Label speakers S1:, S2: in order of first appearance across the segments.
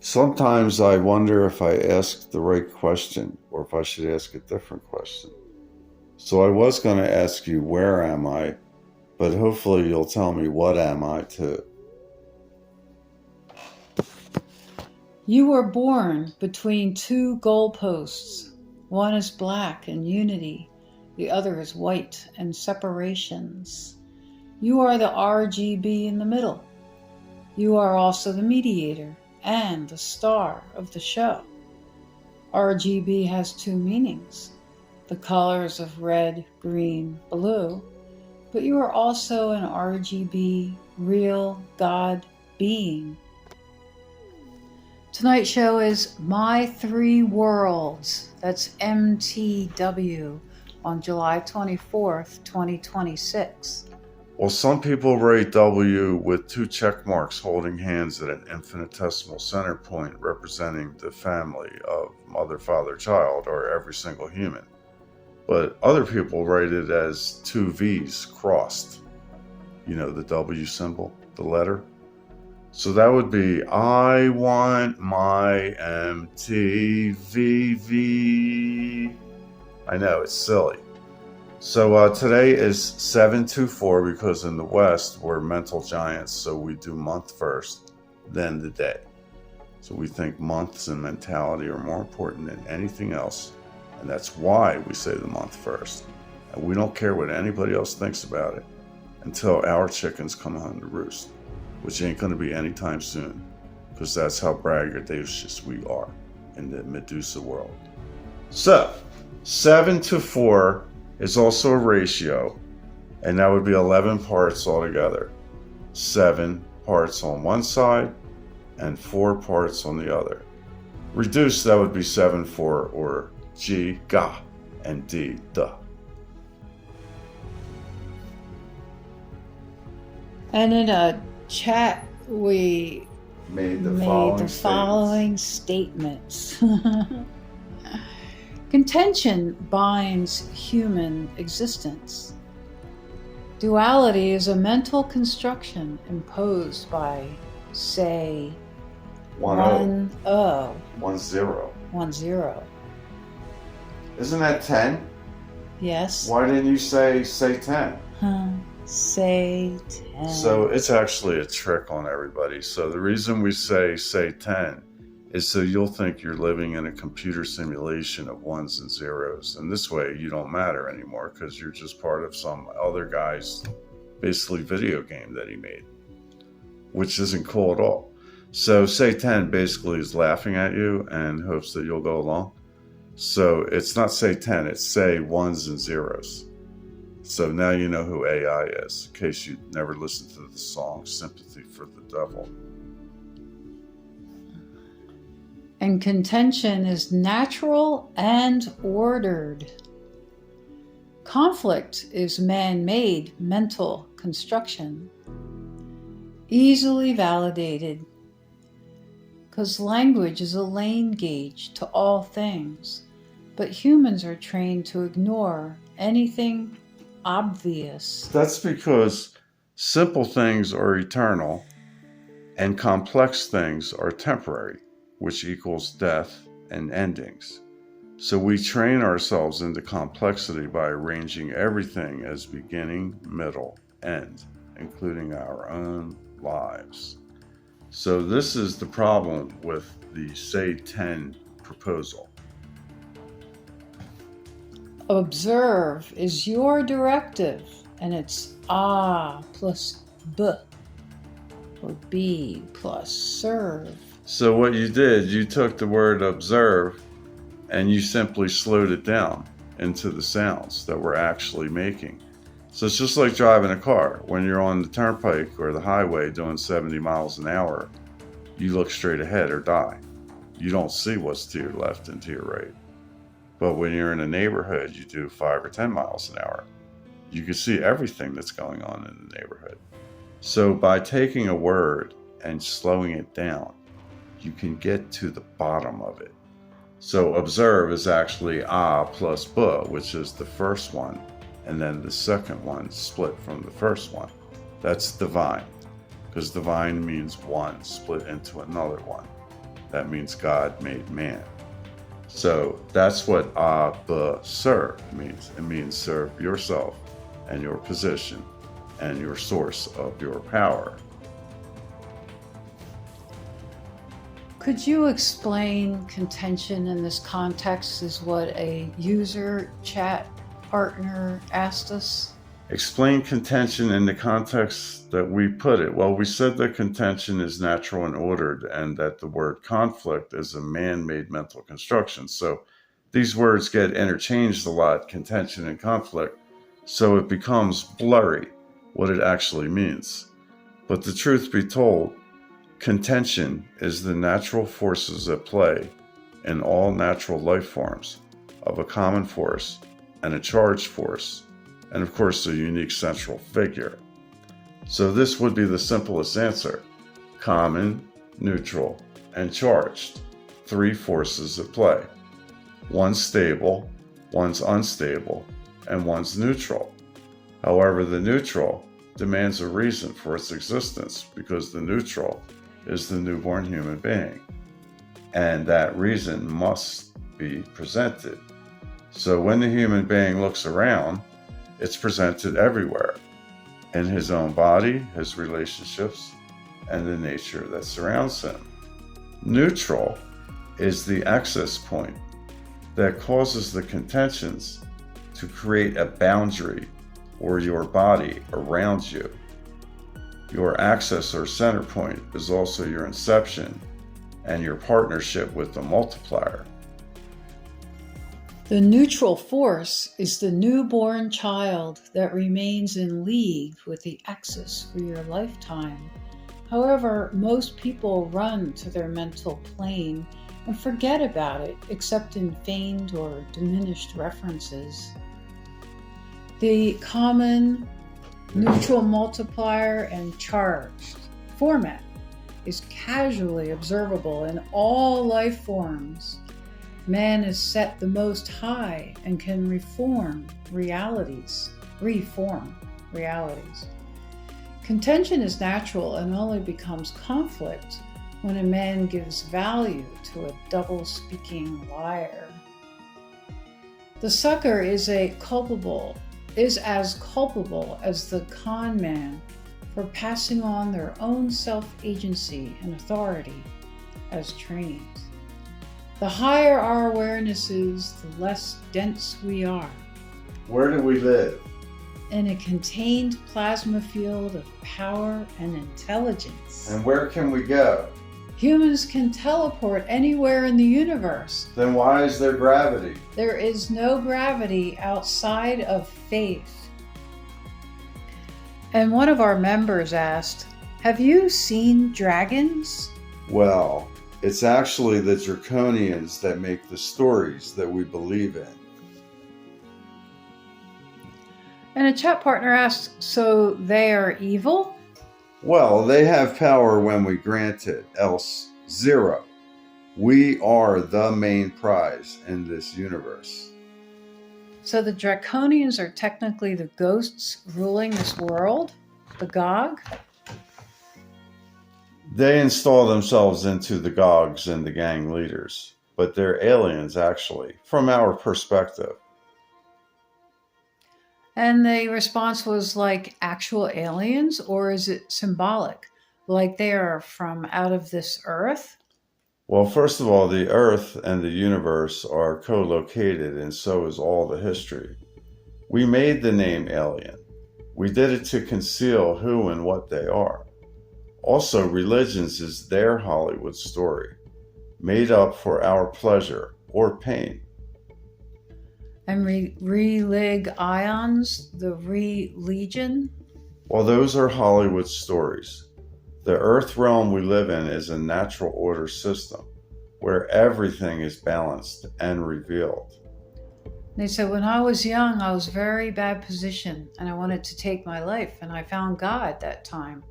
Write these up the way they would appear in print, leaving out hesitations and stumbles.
S1: Sometimes I wonder if I asked the right question or if I should ask a different question. So I was going to ask you, where am I? But hopefully you'll tell me, what am I too?
S2: You were born between two goalposts. One is black and unity, the other is white and separations. You are the RGB in the middle. You are also the mediator and the star of the show. RGB has two meanings, the colors of red, green, blue, but you are also an RGB, real God being. Tonight's show is My Three Worlds, that's MTW, on July 24th, 2026.
S1: Well, some people write W with two check marks holding hands at an infinitesimal center point representing the family of mother, father, child, or every single human. But other people write it as two V's crossed. You know, the W symbol, the letter. So that would be, I want my MTVV. I know, it's silly. So today is 724 because in the West we're mental giants, so we do month first, then the day. So we think months and mentality are more important than anything else, and that's why we say the month first. And we don't care what anybody else thinks about it until our chickens come home to roost, which ain't going to be anytime soon, because that's how braggadocious we are in the Medusa world. So 7 to 4 is also a ratio, and that would be 11 parts altogether. 7 parts on one side and 4 parts on the other. Reduced, that would be 7-4, or G, ga, and D, duh.
S2: And in a chat, we
S1: Made the
S2: following statements. Contention binds human existence. Duality is a mental construction imposed by, say,
S1: 1-0.
S2: 1-0.
S1: 1-0. Isn't that 10?
S2: Yes.
S1: Why didn't you say 10?
S2: Say 10.
S1: So it's actually a trick on everybody. So the reason we say 10 is so you'll think you're living in a computer simulation of ones and zeros. And this way you don't matter anymore because you're just part of some other guy's basically video game that he made, which isn't cool at all. So say 10 basically is laughing at you and hopes that you'll go along. So it's not say 10, it's say ones and zeros. So now you know who AI is, in case you never listened to the song Sympathy for the Devil.
S2: And contention is natural and ordered. Conflict is man-made mental construction, easily validated, because language is a lane gauge to all things, but humans are trained to ignore anything obvious.
S1: That's because simple things are eternal and complex things are temporary, which equals death and endings. So we train ourselves into complexity by arranging everything as beginning, middle, end, including our own lives. So this is the problem with the say 10 proposal.
S2: Observe is your directive, and it's A plus B, or B plus serve.
S1: So what you did, you took the word observe and you simply slowed it down into the sounds that we're actually making. So it's just like driving a car. When you're on the turnpike or the highway doing 70 miles an hour, you look straight ahead or die. You don't see what's to your left and to your right. But when you're in a neighborhood, you do 5 or 10 miles an hour. You can see everything that's going on in the neighborhood. So by taking a word and slowing it down, you can get to the bottom of it. So observe is actually A plus B, which is the first one, and then the second one split from the first one. That's divine, because divine means one split into another one. That means God made man. So that's what Abasur means. It means serve yourself and your position and your source of your power.
S2: Could you explain contention in this context, is what a user chat partner asked us?
S1: Explain contention in the context that we put it. Well, we said that contention is natural and ordered, and that the word conflict is a man-made mental construction. So these words get interchanged a lot, contention and conflict, so it becomes blurry what it actually means. But the truth be told, contention is the natural forces at play in all natural life forms of a common force and a charged force, and of course a unique central figure. So this would be the simplest answer: common, neutral, and charged. Three forces at play. One's stable, one's unstable, and one's neutral. However, the neutral demands a reason for its existence, because the neutral is the newborn human being, and that reason must be presented. So when the human being looks around, it's presented everywhere, in his own body, his relationships, and the nature that surrounds him. Neutral is the access point that causes the contentions to create a boundary or your body around you. Your access or center point is also your inception and your partnership with the multiplier.
S2: The neutral force is the newborn child that remains in league with the axis for your lifetime. However, most people run to their mental plane and forget about it, except in feigned or diminished references. The common, neutral, multiplier, and charged format is casually observable in all life forms. Man is set the most high and can reform realities. Contention is natural and only becomes conflict when a man gives value to a double-speaking liar. The sucker is as culpable as the con man for passing on their own self-agency and authority as trained. The higher our awareness is, the less dense we are.
S1: Where do we live?
S2: In a contained plasma field of power and intelligence.
S1: And where can we go?
S2: Humans can teleport anywhere in the universe.
S1: Then why is there gravity?
S2: There is no gravity outside of faith. And one of our members asked, "Have you seen dragons?"
S1: Well, it's actually the draconians that make the stories that we believe in.
S2: And a chat partner asked, "So they are evil?"
S1: Well, they have power when we grant it, else zero. We are the main prize in this universe.
S2: So the draconians are technically the ghosts ruling this world? The Gog?
S1: They install themselves into the Gogs and the gang leaders, but they're aliens actually, from our perspective.
S2: And the response was like actual aliens, or is it symbolic? Like they are from out of this earth?
S1: Well, first of all, the Earth and the universe are co-located, and so is all the history. We made the name alien. We did it to conceal who and what they are. Also, religions is their Hollywood story, made up for our pleasure or pain.
S2: And relig ions, the religion?
S1: Well, those are Hollywood stories. The Earth realm we live in is a natural order system where everything is balanced and revealed.
S2: They said, when I was young, I was very bad position and I wanted to take my life, and I found God that time,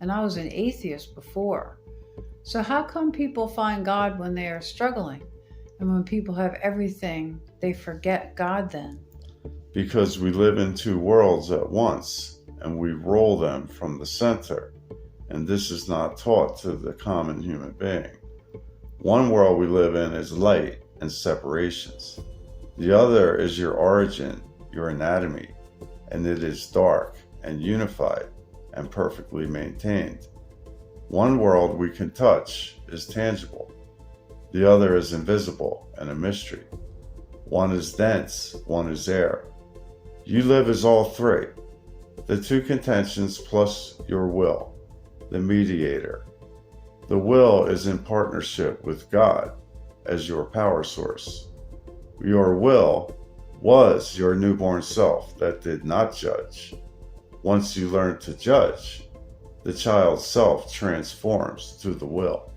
S2: and I was an atheist before. So how come people find God when they are struggling? And when people have everything, they forget God then?
S1: Because we live in two worlds at once, and we roll them from the center. And this is not taught to the common human being. One world we live in is light and separations. The other is your origin, your anatomy, and it is dark and unified and perfectly maintained. One world we can touch is tangible. The other is invisible and a mystery. One is dense, one is air. You live as all three. The two contentions plus your will, the mediator. The will is in partnership with God as your power source. Your will was your newborn self that did not judge. Once you learn to judge, the child's self transforms to the will.